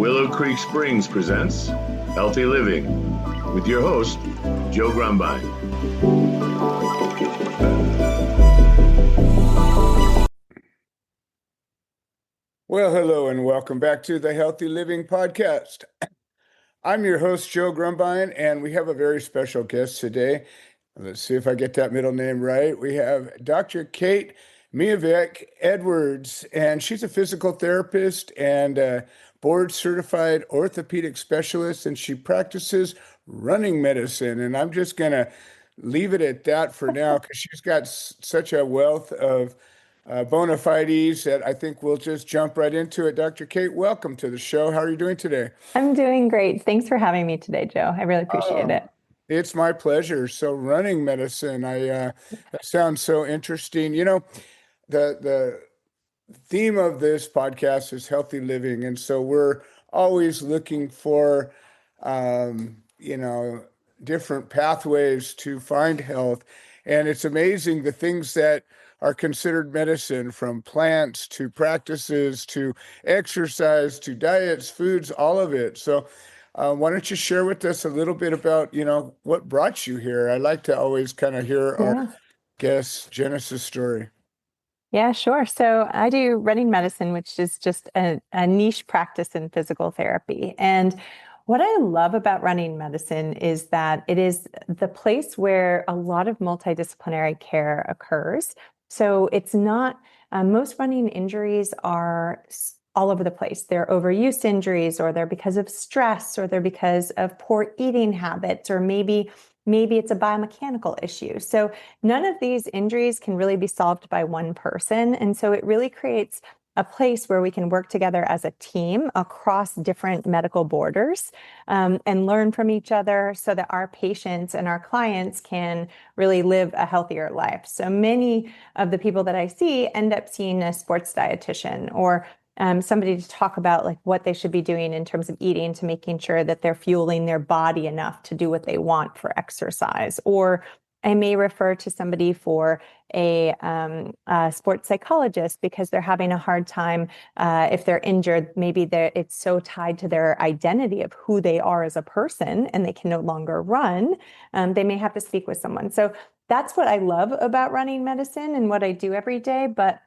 Willow Creek Springs presents Healthy Living with your host, Joe Grumbine. Well, hello and welcome back to the Healthy Living Podcast. I'm your host, Joe Grumbine, and we have a very special guest today. Let's see if I get that middle name right. We have Dr. Kate Mihevc Edwards, and she's a physical therapist and a board-certified orthopedic specialist, and she practices running medicine. And I'm just going to leave it at that for now because she's got such a wealth of bona fides that I think we'll just jump right into it. Dr. Kate, welcome to the show. How are you doing today? I'm doing great. Thanks for having me today, Joe. I really appreciate it. It's my pleasure. So running medicine, that sounds so interesting. You know, the theme of this podcast is healthy living. And so we're always looking for, different pathways to find health. And it's amazing the things that are considered medicine, from plants to practices to exercise to diets, foods, all of it. So why don't you share with us a little bit about, what brought you here? I like to always kind of hear our guest's genesis story. Yeah, sure. So I do running medicine, which is just a niche practice in physical therapy. And what I love about running medicine is that it is the place where a lot of multidisciplinary care occurs. So it's not, most running injuries are all over the place. They're overuse injuries, or they're because of stress, or they're because of poor eating habits, or maybe it's a biomechanical issue. So none of these injuries can really be solved by one person. And so it really creates a place where we can work together as a team across different medical borders, and learn from each other so that our patients and our clients can really live a healthier life. So many of the people that I see end up seeing a sports dietitian or somebody to talk about like what they should be doing in terms of eating to making sure that they're fueling their body enough to do what they want for exercise. Or I may refer to somebody for a sports psychologist because they're having a hard time if they're injured. Maybe it's so tied to their identity of who they are as a person and they can no longer run. They may have to speak with someone. So that's what I love about running medicine and what I do every day. But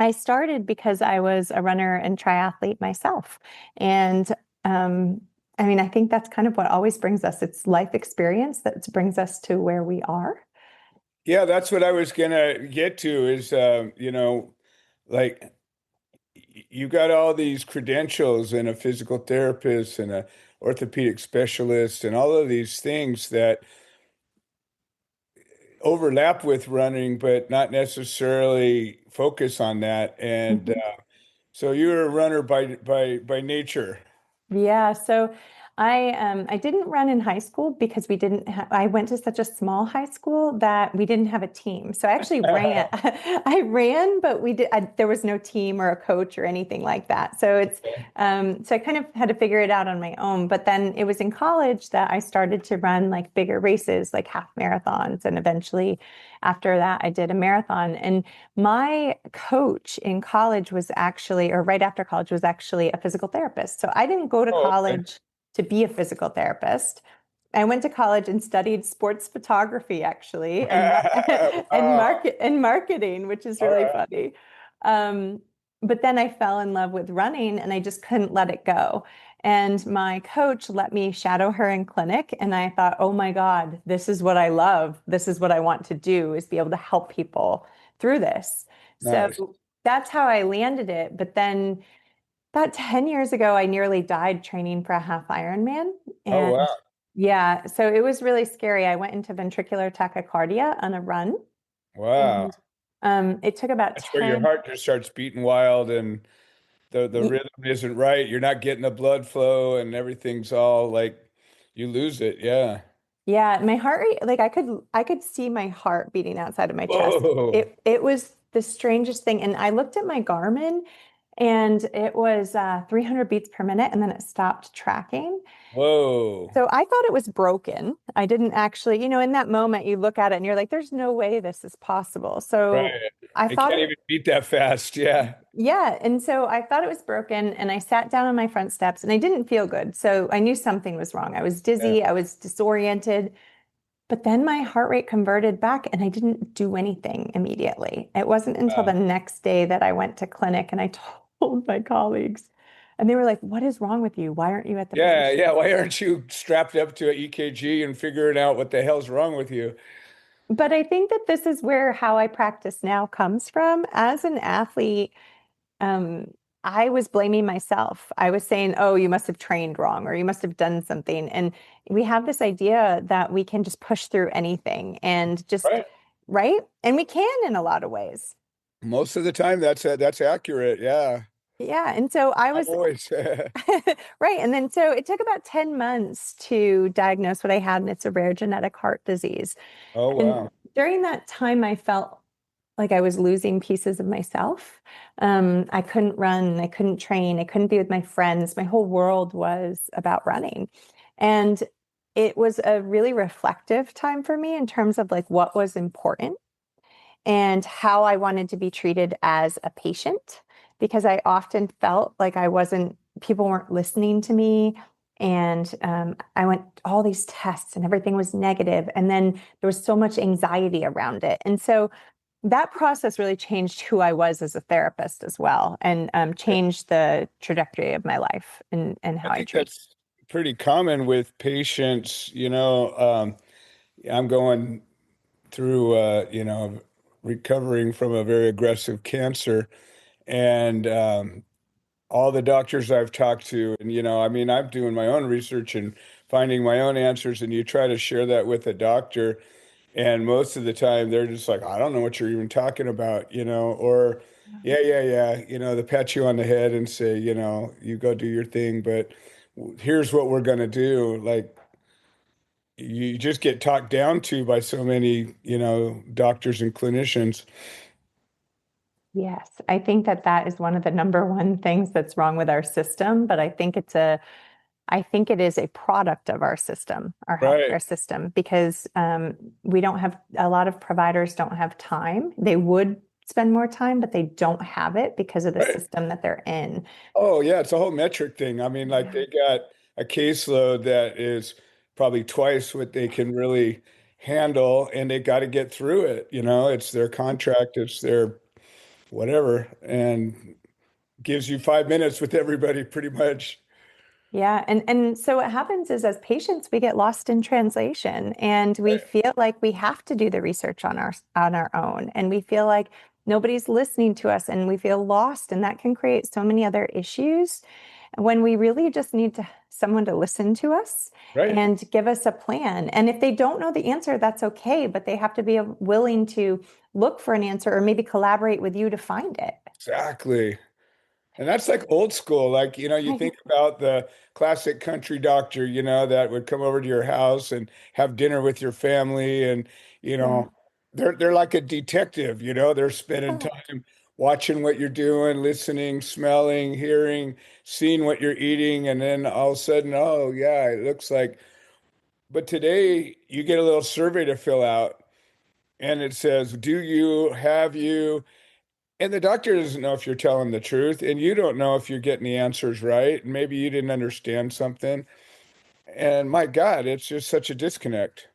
I started because I was a runner and triathlete myself. And I think that's kind of what always brings us. It's life experience that brings us to where we are. Yeah, that's what I was going to get to is, like you got all these credentials and a physical therapist and a orthopedic specialist and all of these things that overlap with running, but not necessarily focus on that. And so you're a runner by nature. Yeah, so I didn't run in high school because I went to such a small high school that we didn't have a team. So I actually ran. I ran, but there was no team or a coach or anything like that. So so I kind of had to figure it out on my own. But then it was in college that I started to run like bigger races, like half marathons, and eventually after that, I did a marathon. And my coach in college was actually, or right after college, was actually a physical therapist. So I didn't go to college to be a physical therapist. I went to college and studied sports photography, actually, and marketing, which is really funny. But then I fell in love with running and I just couldn't let it go. And my coach let me shadow her in clinic. And I thought, oh my God, this is what I love. This is what I want to do, is be able to help people through this. Nice. So that's how I landed it. But then about 10 years ago, I nearly died training for a half-Ironman. Oh, wow. Yeah, so it was really scary. I went into ventricular tachycardia on a run. Wow. And, it took about That's 10. where your heart just starts beating wild and the rhythm isn't right. You're not getting the blood flow and everything's all like you lose it. Yeah. Yeah, my heart rate, like I could see my heart beating outside of my chest. It was the strangest thing. And I looked at my Garmin and it was 300 beats per minute, and then it stopped tracking. Whoa. So I thought it was broken. I didn't actually, in that moment you look at it and you're like, there's no way this is possible. So Right. I thought can't even beat that fast. Yeah. Yeah. And so I thought it was broken and I sat down on my front steps and I didn't feel good. So I knew something was wrong. I was Yeah. dizzy, I was disoriented, but then my heart rate converted back and I didn't do anything immediately. It wasn't until the next day that I went to clinic and I told my colleagues, and they were like, "What is wrong with you? Why aren't you at the Yeah, physician?" yeah. Why aren't you strapped up to an EKG and figuring out what the hell's wrong with you? But I think that this is where how I practice now comes from. As an athlete, um, I was blaming myself. I was saying, "Oh, you must have trained wrong, or you must have done something." And we have this idea that we can just push through anything and just, Right. right? And we can in a lot of ways. Most of the time, that's accurate. Yeah. Yeah. And so I Not was always. right. And then so it took about 10 months to diagnose what I had, and it's a rare genetic heart disease. Oh, And wow. during that time, I felt like I was losing pieces of myself. I couldn't run, I couldn't train, I couldn't be with my friends. My whole world was about running. And it was a really reflective time for me in terms of like what was important and how I wanted to be treated as a patient, because I often felt like people weren't listening to me. And I went all these tests and everything was negative. And then there was so much anxiety around it. And so that process really changed who I was as a therapist as well, and changed the trajectory of my life and I how I think treat. that's pretty common with patients. I'm going through, recovering from a very aggressive cancer. And all the doctors I've talked to, and, I mean, I'm doing my own research and finding my own answers, and you try to share that with a doctor. And most of the time, they're just like, I don't know what you're even talking about, or, yeah, yeah, yeah, they pat you on the head and say, you go do your thing, but here's what we're going to do. Like, you just get talked down to by so many, doctors and clinicians. Yes, I think that that is one of the number one things that's wrong with our system, but I think it is a product of our system, our Right, healthcare system, because we don't have a lot of providers don't have time. They would spend more time, but they don't have it because of the right. system that they're in. Oh, yeah, it's a whole metric thing. I mean, like Yeah. they got a caseload that is probably twice what they can really handle, and they got to get through it. It's their contract, it's their whatever, and gives you 5 minutes with everybody pretty much. Yeah, and so what happens is as patients we get lost in translation and we Right, feel like we have to do the research on our own, and we feel like nobody's listening to us and we feel lost, and that can create so many other issues when we really just need someone to listen to us right, and give us a plan. And if they don't know the answer, that's okay, but they have to be willing to look for an answer or maybe collaborate with you to find it. exactly. And that's like old school. Like, you think about the classic country doctor, that would come over to your house and have dinner with your family. And, you Yeah, know, they're like a detective, they're spending correct. time watching what you're doing, listening, smelling, hearing, seeing what you're eating. And then all of a sudden, oh, yeah, it looks like. But today you get a little survey to fill out and it says, have you? And the doctor doesn't know if you're telling the truth, and you don't know if you're getting the answers right. And maybe you didn't understand something. And my God, it's just such a disconnect.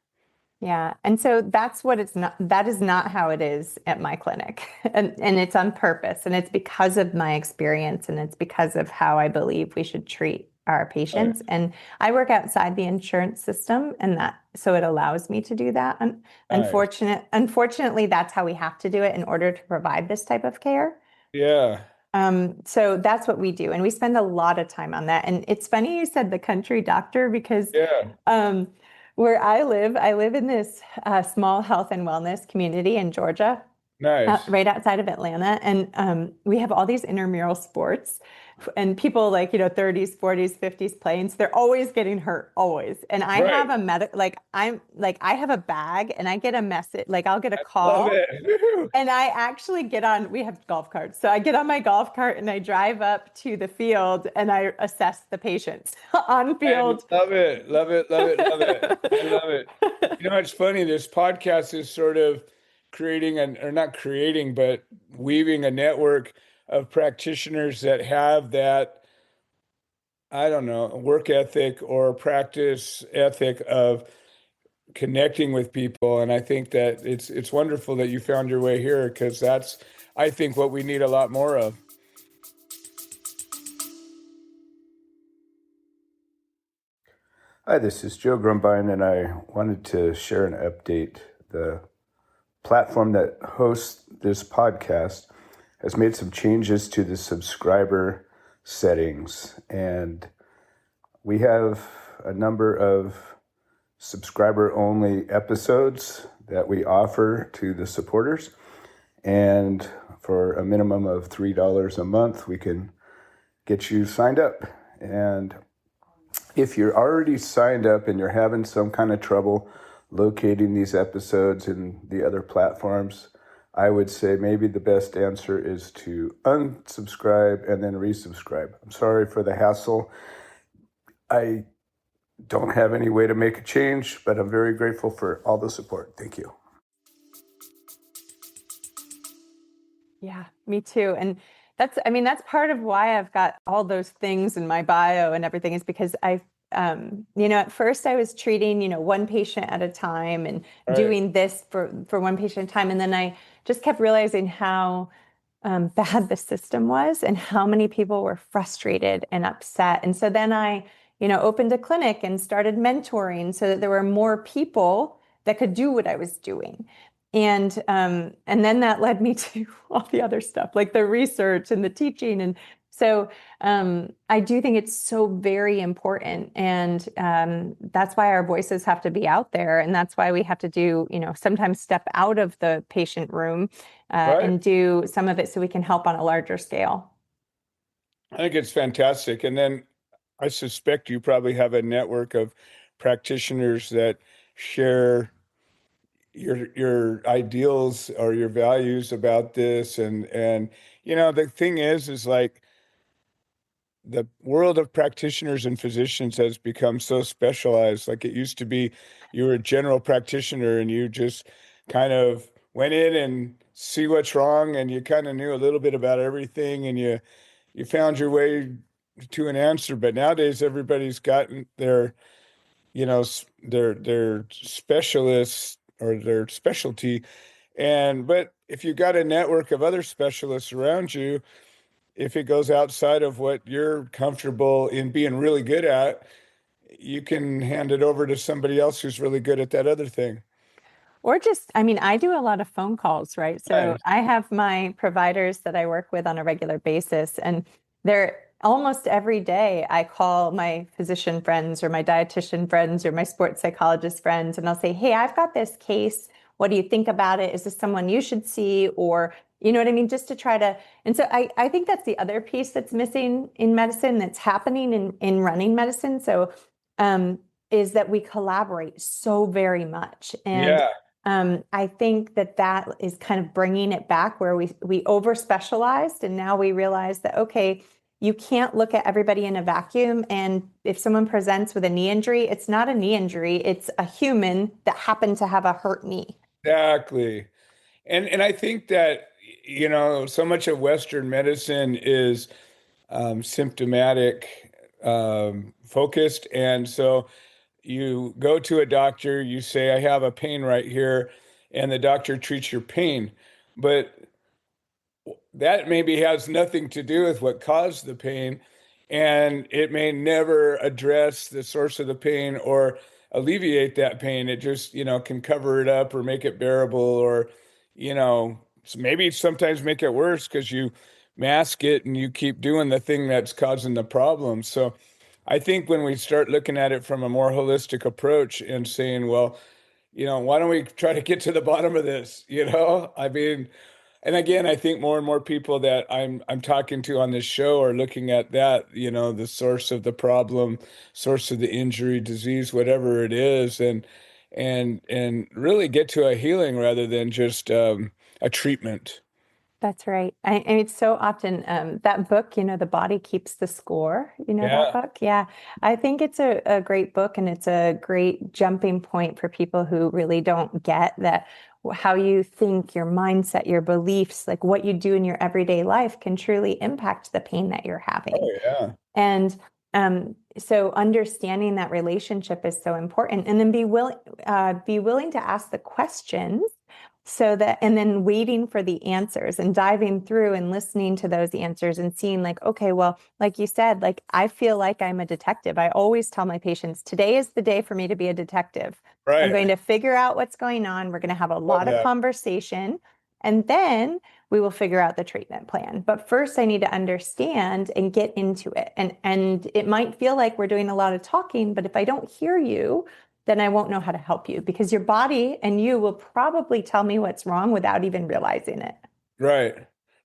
Yeah. And so that's what it's not, that is not how it is at my clinic. And it's on purpose. And it's because of my experience and it's because of how I believe we should treat our Right. patients. And I work outside the insurance system, and that so it allows me to do that. And Nice. unfortunately, that's how we have to do it in order to provide this type of care. Yeah. So that's what we do. And we spend a lot of time on that. And it's funny you said the country doctor, because Yeah. um, where I live in this small health and wellness community in Georgia, Nice. right outside of Atlanta. And we have all these intramural sports, and people like, 30s, 40s, 50s playing. So they're always getting hurt, always. And I Right. have I have a bag and I get a message, like I'll get a Love call. it. Woo-hoo. And I actually we have golf carts. So I get on my golf cart and I drive up to the field and I assess the patients on I field. love it. Love it. Love it. Love it. I love it. It's funny. This podcast is sort of creating or not creating, but weaving a network of practitioners that have that, I don't know, work ethic or practice ethic of connecting with people. And I think that it's wonderful that you found your way here, because that's, I think, what we need a lot more of. Hi, this is Joe Grumbine, and I wanted to share an update. The platform that hosts this podcast has made some changes to the subscriber settings, and we have a number of subscriber-only episodes that we offer to the supporters, and for a minimum of $3 a month, we can get you signed up. And if you're already signed up and you're having some kind of trouble locating these episodes in the other platforms, I would say maybe the best answer is to unsubscribe and then resubscribe. I'm sorry for the hassle. I don't have any way to make a change, but I'm very grateful for all the support. Thank you. Yeah, me too. And that's part of why I've got all those things in my bio and everything, is because at first I was treating, one patient at a time and doing this for one patient at a time. And then I just kept realizing how bad the system was and how many people were frustrated and upset. And so then I, opened a clinic and started mentoring so that there were more people that could do what I was doing. And then that led me to all the other stuff, like the research and the teaching. And so I do think it's so very important. And that's why our voices have to be out there. And that's why we have to do, sometimes step out of the patient room and do some of it so we can help on a larger scale. I think it's fantastic. And then I suspect you probably have a network of practitioners that share your ideals or your values about this. And the thing is like, the world of practitioners and physicians has become so specialized. Like, it used to be you were a general practitioner and you just kind of went in and see what's wrong, and you kind of knew a little bit about everything, and you found your way to an answer. But nowadays everybody's gotten their their specialists or their specialty. But if you got a network of other specialists around you, if it goes outside of what you're comfortable in being really good at, you can hand it over to somebody else who's really good at that other thing. Or just, I do a lot of phone calls, right? So I have my providers that I work with on a regular basis, and they're almost every day I call my physician friends or my dietitian friends or my sports psychologist friends, and I'll say, hey, I've got this case. What do you think about it? Is this someone you should see? Or, you know what I mean? Just to try to, and so I think that's the other piece that's missing in medicine that's happening in running medicine. So, is that we collaborate so very much. And I think that is kind of bringing it back, where we over specialized, and now we realize that, okay, you can't look at everybody in a vacuum. And if someone presents with a knee injury, it's not a knee injury. It's a human that happened to have a hurt knee. Exactly. And I think that, so much of Western medicine is symptomatic focused. And so you go to a doctor, you say, I have a pain right here, and the doctor treats your pain. But that maybe has nothing to do with what caused the pain, and it may never address the source of the pain or alleviate that pain. It just, can cover it up or make it bearable, or, maybe sometimes make it worse because you mask it and you keep doing the thing that's causing the problem. So I think when we start looking at it from a more holistic approach and saying, well, why don't we try to get to the bottom of this? And again, I think more and more people that I'm talking to on this show are looking at that, the source of the problem, source of the injury, disease, whatever it is, and really get to a healing rather than just a treatment. That's right. And it's so often that book, The Body Keeps the Score, that Yeah. book? Yeah. I think it's a great book, and it's a great jumping point for people who really don't get that how you think, your mindset, your beliefs, like what you do in your everyday life can truly impact the pain that you're having. Oh, yeah. And so understanding that relationship is so important, and then be willing to ask the questions so that, and then waiting for the answers and diving through and listening to those answers and seeing like, okay, well, like you said, like I feel like I'm a detective. I always tell my patients, today is the day for me to be a detective. I'm going Right. to figure out what's going on. We're going to have a Love lot of that. conversation, and then we will figure out the treatment plan. But first I need to understand and get into it. And it might feel like we're doing a lot of talking, but if I don't hear you, then I won't know how to help you, because your body and you will probably tell me what's wrong without even realizing it. Right.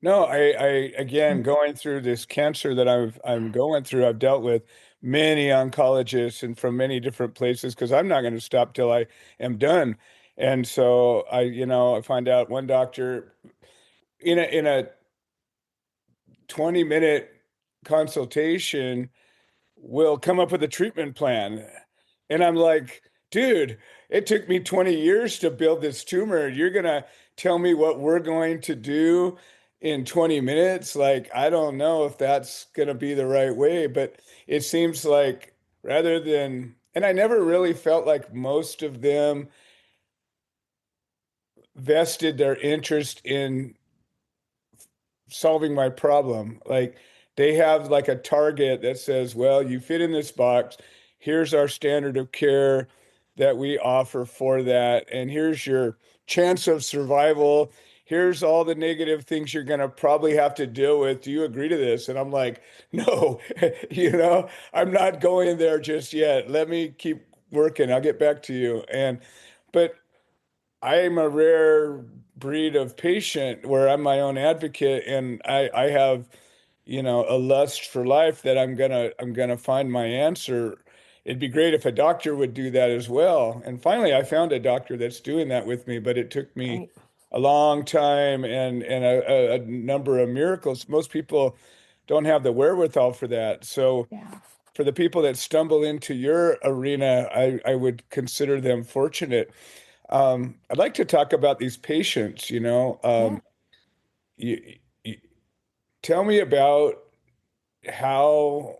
No, I again, going through this cancer that I'm going through, I've dealt with many oncologists and from many different places because I'm not going to stop till I am done. And so I find out one doctor in a 20-minute consultation will come up with a treatment plan. And I'm like, dude, it took me 20 years to build this tumor. You're going to tell me what we're going to do in 20 minutes? Like, I don't know if that's going to be the right way, but it seems like rather than, and I never really felt like most of them vested their interest in solving my problem. Like they have like a target that says, well, you fit in this box. Here's our standard of care that we offer for that. And here's your chance of survival. Here's all the negative things you're going to probably have to deal with. Do you agree to this? And I'm like, no, I'm not going there just yet. Let me keep working. I'll get back to you. But I'm a rare breed of patient where I'm my own advocate and I have, a lust for life that I'm gonna find my answer. It'd be great if a doctor would do that as well. And finally I found a doctor that's doing that with me, but it took me Right. a long time and a number of miracles. Most people don't have the wherewithal for that. So Yeah. for the people that stumble into your arena, I would consider them fortunate. I'd like to talk about these patients, Yeah. you, you tell me about how,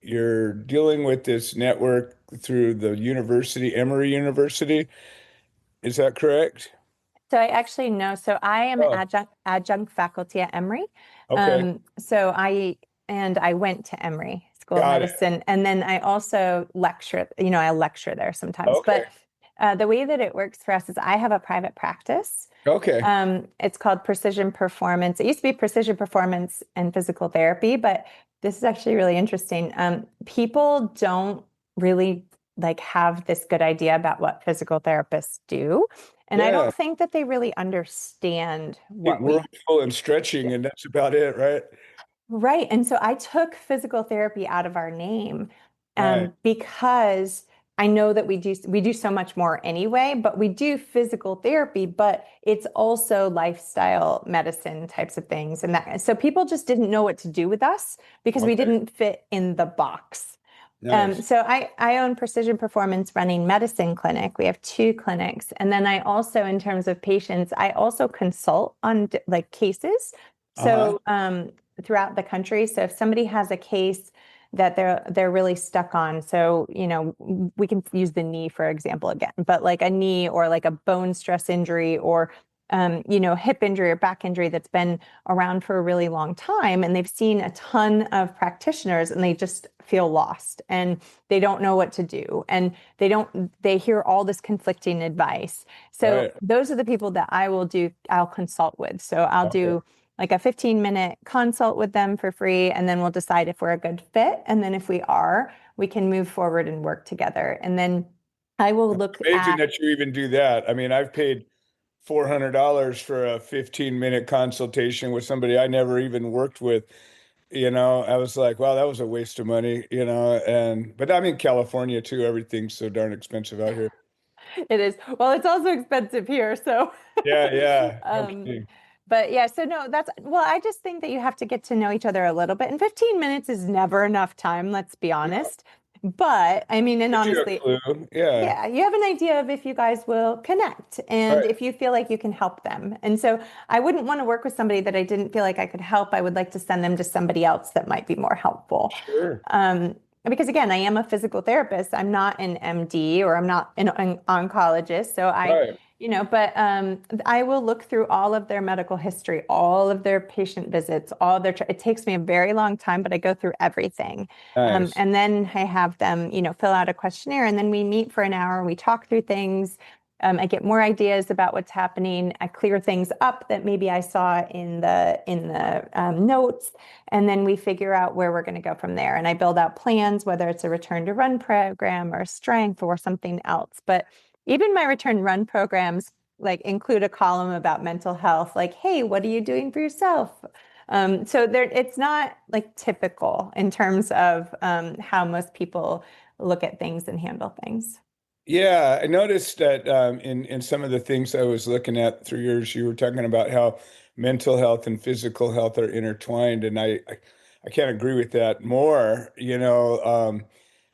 you're dealing with this network through the university, Emory University. Is that correct? So I actually know. So I am an Oh, adjunct faculty at Emory. okay. So I went to Emory School of Got it. Medicine, and then I also lecture. I lecture there sometimes. Okay. But the way that it works for us is I have a private practice. Okay. It's called Precision Performance. It used to be Precision Performance and Physical Therapy, but this is actually really interesting. People don't really like have this good idea about what physical therapists do. And I Yeah. don't think that they really understand Eight what world we full and stretching, and that's about it, right? right. And so I took physical therapy out of our name Right. because I know that we do so much more anyway, but we do physical therapy, but it's also lifestyle medicine types of things. And that so people just didn't know what to do with us because we Okay. didn't fit in the box. Nice. So I own Precision Performance Running Medicine Clinic. We have two clinics. And then I also, in terms of patients, I also consult on like cases. Uh-huh. So throughout the country. So if somebody has a case that they're really stuck on, so we can use the knee for example again, but like a knee or like a bone stress injury or hip injury or back injury that's been around for a really long time, and they've seen a ton of practitioners and they just feel lost and they don't know what to do, and they hear all this conflicting advice. So Right. those are the people that I'll consult with. So I'll Okay. do like a 15-minute consult with them for free, and then we'll decide if we're a good fit. And then if we are, we can move forward and work together. And then I will look Amazing at, that you even do that. I mean, I've paid $400 for a 15-minute consultation with somebody I never even worked with. I was like, wow, that was a waste of money, but I'm in California too. Everything's so darn expensive out here. It is. Well, it's also expensive here, so Yeah, yeah. um, Okay. but yeah, so no, well, I just think that you have to get to know each other a little bit. And 15 minutes is never enough time, let's be No, honest. But I mean, and gives you a honestly, clue. Yeah. yeah, you have an idea of if you guys will connect and Right. if you feel like you can help them. And so I wouldn't want to work with somebody that I didn't feel like I could help. I would like to send them to somebody else that might be more helpful. Sure. Because again, I am a physical therapist. I'm not an MD or I'm not an oncologist. So Right. but I will look through all of their medical history, all of their patient visits, all their, it takes me a very long time, but I go through everything. Nice. And then I have them, fill out a questionnaire and then we meet for an hour. We talk through things. I get more ideas about what's happening. I clear things up that maybe I saw in the notes, and then we figure out where we're going to go from there. And I build out plans, whether it's a return to run program or strength or something else. But even my return run programs like include a column about mental health, like, hey, what are you doing for yourself? So there, it's not like typical in terms of how most people look at things and handle things. Yeah, I noticed that in some of the things I was looking at through yours, you were talking about how mental health and physical health are intertwined, and I can't agree with that more.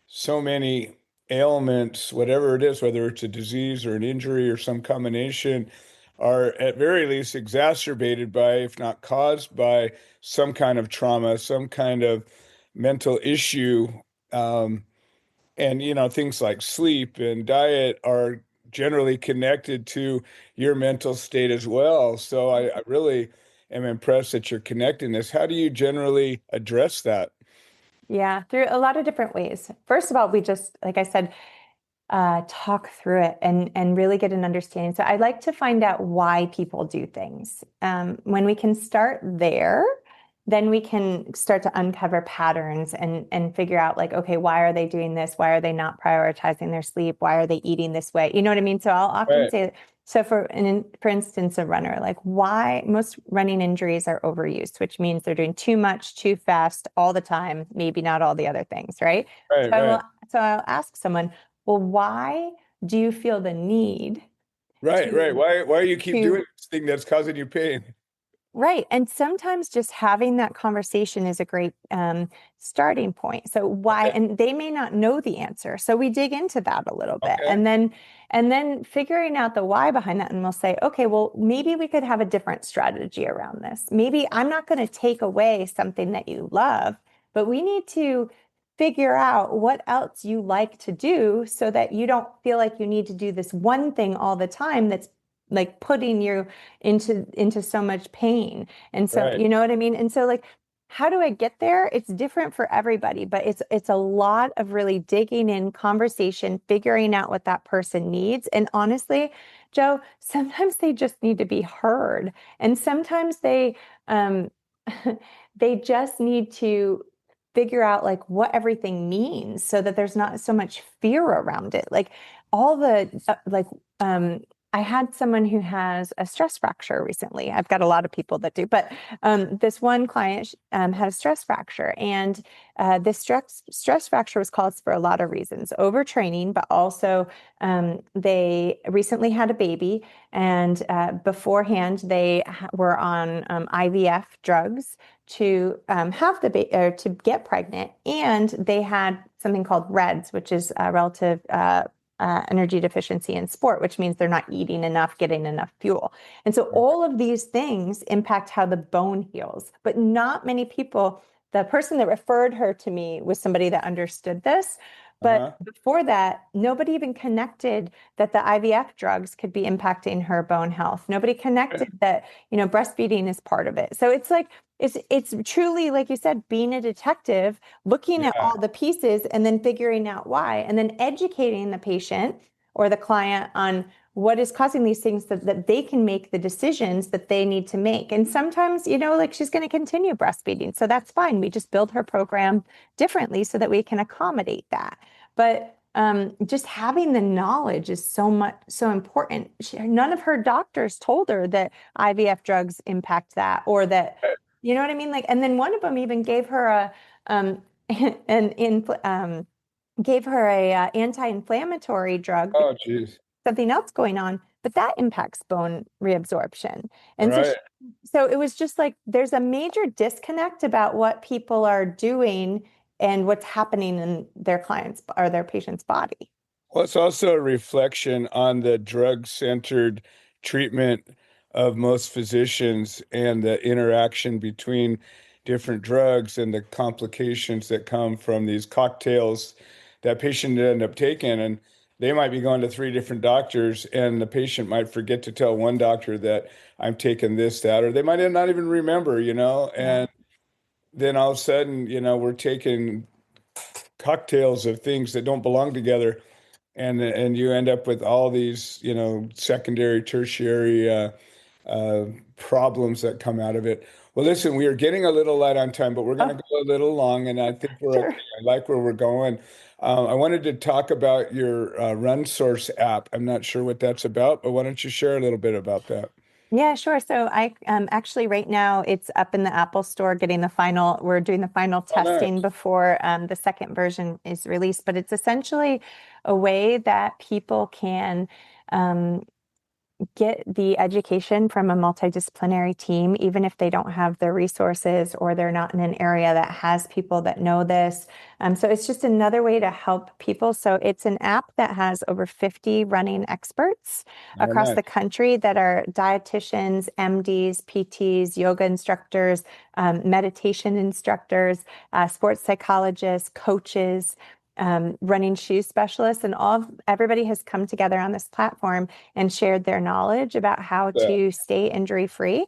So many ailments, whatever it is, whether it's a disease or an injury or some combination, are at very least exacerbated by, if not caused by, some kind of trauma, some kind of mental issue. Um, and things like sleep and diet are generally connected to your mental state as well. So I really am impressed that you're connecting this. How do you generally address that? Yeah, through a lot of different ways. First of all, we just, like I said, talk through it and really get an understanding. So I like to find out why people do things. When we can start there, then we can start to uncover patterns and figure out like, okay, why are they doing this? Why are they not prioritizing their sleep? Why are they eating this way? You know what I mean? So I'll often Right, say, so for instance, a runner, like why most running injuries are overuse, which means they're doing too much, too fast, all the time, maybe not all the other things, right? right, So I right, will, so I'll ask someone, well, why do you feel the need right. to Why you keep doing to this thing that's causing you pain? right? And sometimes just having that conversation is a great starting point. So why? Right. And they may not know the answer, so we dig into that a little bit, Okay. and then figuring out the why behind that, and we'll say, okay, well, maybe we could have a different strategy around this. Maybe I'm not going to take away something that you love, but we need to figure out what else you like to do so that you don't feel like you need to do this one thing all the time that's like putting you into so much pain. And so Right. you know what I mean? And so like how do I get there? It's different for everybody, but it's a lot of really digging in, conversation, figuring out what that person needs. And honestly, Joe, sometimes they just need to be heard. And sometimes they they just need to figure out like what everything means so that there's not so much fear around it. Like all the I had someone who has a stress fracture recently. I've got a lot of people that do, but this one client had a stress fracture, and this stress fracture was caused for a lot of reasons: overtraining, but also they recently had a baby, and beforehand they were on IVF drugs to have the baby or to get pregnant, and they had something called REDS, which is relative energy deficiency in sport, which means they're not eating enough, getting enough fuel. And so all of these things impact how the bone heals, but not many people. The person that referred her to me was somebody that understood this. But Uh-huh. before that, nobody even connected that the IVF drugs could be impacting her bone health. Nobody connected that, breastfeeding is part of it. So it's like, it's truly, like you said, being a detective, looking at Yeah. all the pieces and then figuring out why, and then educating the patient or the client on what is causing these things so that they can make the decisions that they need to make. And sometimes, like she's going to continue breastfeeding. So that's fine. We just build her program differently so that we can accommodate that. But just having the knowledge is so important. None of her doctors told her that IVF drugs impact that, or that, you know what I mean? Like, and then one of them even gave her um, an gave her a anti-inflammatory drug Oh, geez. something else going on, but that impacts bone reabsorption. And Right. so it was just like there's a major disconnect about what people are doing and what's happening in their clients or their patient's body. Well, it's also a reflection on the drug-centered treatment of most physicians and the interaction between different drugs and the complications that come from these cocktails that patient end up taking. And they might be going to three different doctors, and the patient might forget to tell one doctor that I'm taking this, that, or they might not even remember, Yeah. and then all of a sudden, we're taking cocktails of things that don't belong together, and you end up with all these, secondary, tertiary uh, problems that come out of it. Well, listen, we are getting a little light on time, but we're going to Oh, go a little long, and I think we're okay. sure. I like where we're going. I wanted to talk about your Run Source app. I'm not sure what that's about, but why don't you share a little bit about that? Yeah, sure. So I actually right now it's up in the Apple Store we're doing the final Oh, nice. testing before the second version is released. But it's essentially a way that people can um, get the education from a multidisciplinary team, even if they don't have the resources or they're not in an area that has people that know this. So it's just another way to help people. So it's an app that has over 50 running experts Oh, across nice. the country that are dietitians, MDs, PTs, yoga instructors, meditation instructors, sports psychologists, coaches, running shoe specialists, and everybody has come together on this platform and shared their knowledge about how Yeah. to stay injury free.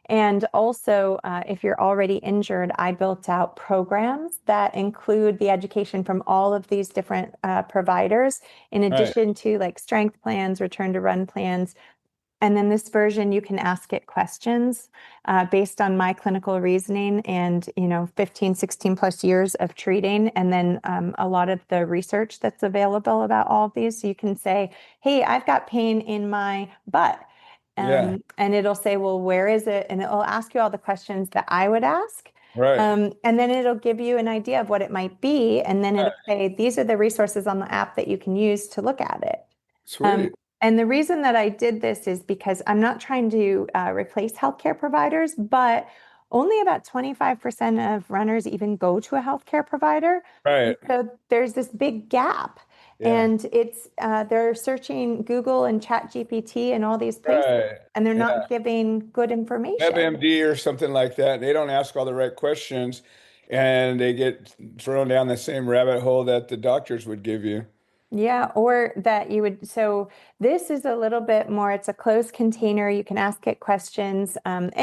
And also, if you're already injured, I built out programs that include the education from all of these different providers, in Right. addition to like strength plans, return to run plans. And then this version, you can ask it questions based on my clinical reasoning and, 15, 16 plus years of treating. And then a lot of the research that's available about all of these. So you can say, hey, I've got pain in my butt. Yeah. And it'll say, well, where is it? And it'll ask you all the questions that I would ask. Right. And then it'll give you an idea of what it might be. And then Right. it'll say, these are the resources on the app that you can use to look at it. Um, Sweet. and the reason that I did this is because I'm not trying to replace healthcare providers, but only about 25% of runners even go to a healthcare provider. And Right. so there's this big gap. Yeah. And it's they're searching Google and Chat GPT and all these places, Right. and they're Yeah. not giving good information. WebMD or something like that. They don't ask all the right questions, and they get thrown down the same rabbit hole that the doctors would give you. Yeah, or that you would. So this is a little bit more, it's a closed container. You can ask it questions. And,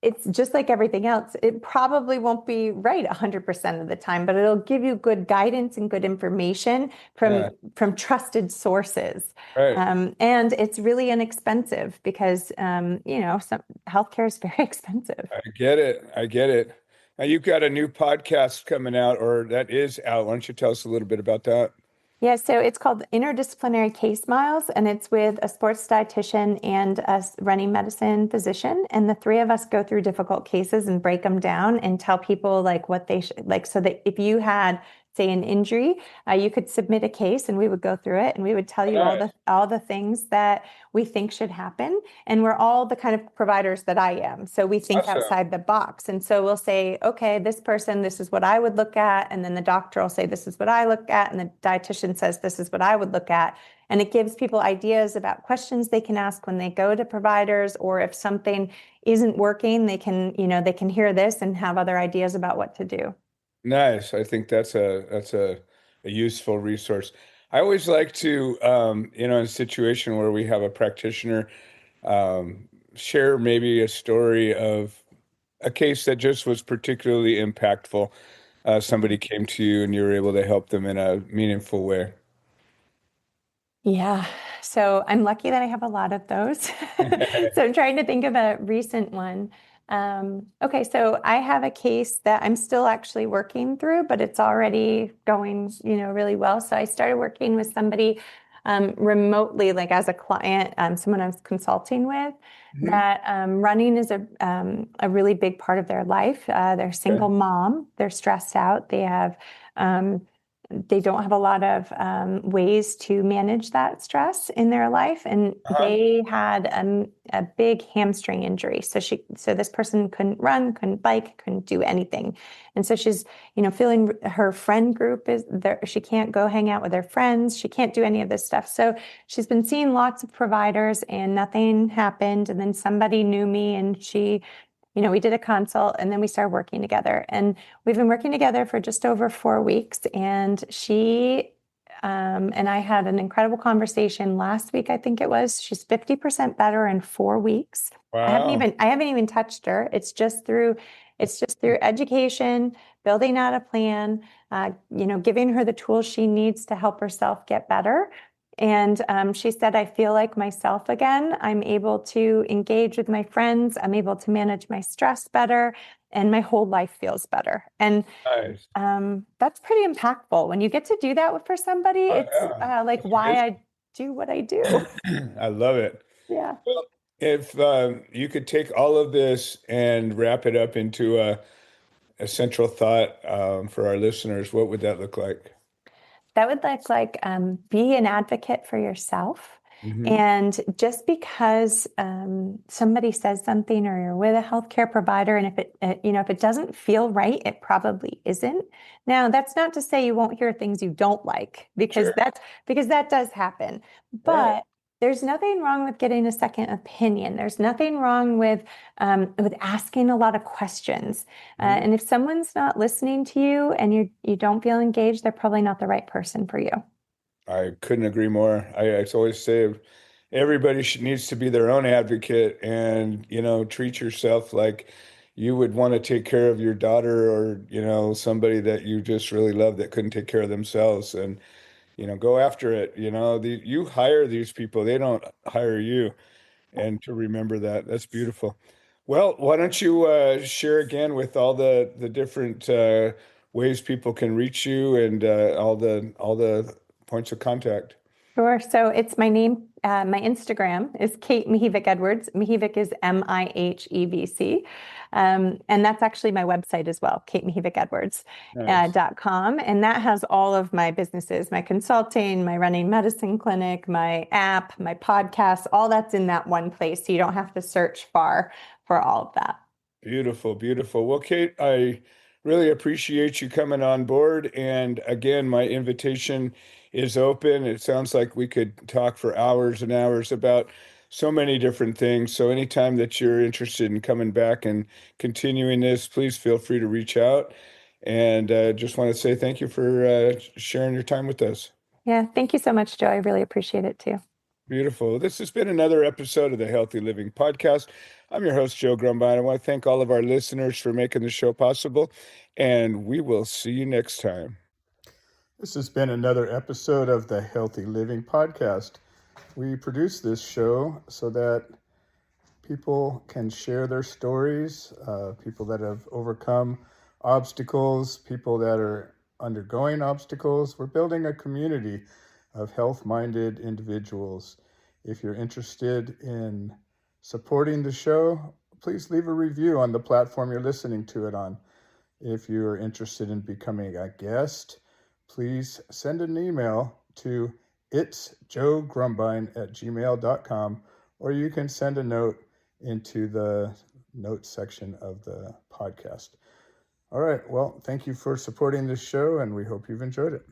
it's just like everything else. It probably won't be right 100% of the time, but it'll give you good guidance and good information Yeah. from trusted sources. Right. And it's really inexpensive because, healthcare is very expensive. I get it. I get it. Now you've got a new podcast coming out, or that is out. Why don't you tell us a little bit about that? Yeah, so it's called Interdisciplinary Case Miles, and it's with a sports dietitian and a running medicine physician. And the three of us go through difficult cases and break them down and tell people like what they should like, so that if you had, say, an injury, you could submit a case and we would go through it and we would tell All you right. all the things that we think should happen. And we're all the kind of providers that I am. So we think Awesome. outside the box. And so we'll say, okay, this person, this is what I would look at. And then the doctor will say, this is what I look at. And the dietitian says, this is what I would look at. And it gives people ideas about questions they can ask when they go to providers, or if something isn't working, they can hear this and have other ideas about what to do. Nice. I think that's a useful resource. I always like to, in a situation where we have a practitioner, share maybe a story of a case that just was particularly impactful. Somebody came to you and you were able to help them in a meaningful way. Yeah. So I'm lucky that I have a lot of those. So I'm trying to think of a recent one. Okay, so I have a case that I'm still actually working through, but it's already going, really well. So I started working with somebody remotely, like as a client, someone I was consulting with, Mhm. that running is a really big part of their life. They're a single Okay. mom, they're stressed out, they have they don't have a lot of ways to manage that stress in their life, and they had a big hamstring injury. So this person couldn't run, couldn't bike, couldn't do anything, and so she's feeling her friend group is there. She can't go hang out with her friends. She can't do any of this stuff. So she's been seeing lots of providers, and nothing happened. And then somebody knew me, and we did a consult, and then we started working together. And we've been working together for just over 4 weeks. And she and I had an incredible conversation last week, I think it was. She's 50% better in 4 weeks. Wow. I haven't even touched her. It's just through education, building out a plan, giving her the tools she needs to help herself get better. And she said, I feel like myself again. I'm able to engage with my friends. I'm able to manage my stress better, and my whole life feels better. And Nice. that's pretty impactful. When you get to do that for somebody, it's like That's why amazing. I do what I do. I love it. Yeah. Well, if you could take all of this and wrap it up into a central thought for our listeners, what would that look like? That would look like be an advocate for yourself. Mhm. And just because somebody says something, or you're with a healthcare provider, and if it doesn't feel right, it probably isn't. Now, that's not to say you won't hear things you don't like, because Sure. that does happen. But Right. there's nothing wrong with getting a second opinion. There's nothing wrong with asking a lot of questions. Mhm. And if someone's not listening to you, and you don't feel engaged, they're probably not the right person for you. I couldn't agree more. I always say everybody needs to be their own advocate, and treat yourself like you would want to take care of your daughter, or somebody that you just really love that couldn't take care of themselves, and go after it. You hire these people, they don't hire you, and to remember that's beautiful. Well, why don't you share again with all the different ways people can reach you, and all the points of contact. Sure. So it's my name. My Instagram is Kate Mihevc Edwards. Mihevc is Mihevc. And that's actually my website as well, Nice. katemihevcedwards.com. And that has all of my businesses, my consulting, my running medicine clinic, my app, my podcast, all that's in that one place. So you don't have to search far for all of that. Beautiful, beautiful. Well, Kate, I really appreciate you coming on board. And again, my invitation is open. It sounds like we could talk for hours and hours about so many different things. So anytime that you're interested in coming back and continuing this, please feel free to reach out. And just want to say thank you for sharing your time with us. Yeah. Thank you so much, Joe. I really appreciate it too. Beautiful. This has been another episode of the Healthy Living Podcast. I'm your host, Joe Grumbine. I want to thank all of our listeners for making the show possible, and we will see you next time. This has been another episode of the Healthy Living Podcast. We produce this show so that people can share their stories, people that have overcome obstacles, people that are undergoing obstacles. We're building a community of health-minded individuals. If you're interested in supporting the show, please leave a review on the platform you're listening to it on. If you're interested in becoming a guest, please send an email to itsjoegrumbine@gmail.com, or you can send a note into the notes section of the podcast. All right. Well, thank you for supporting this show, and we hope you've enjoyed it.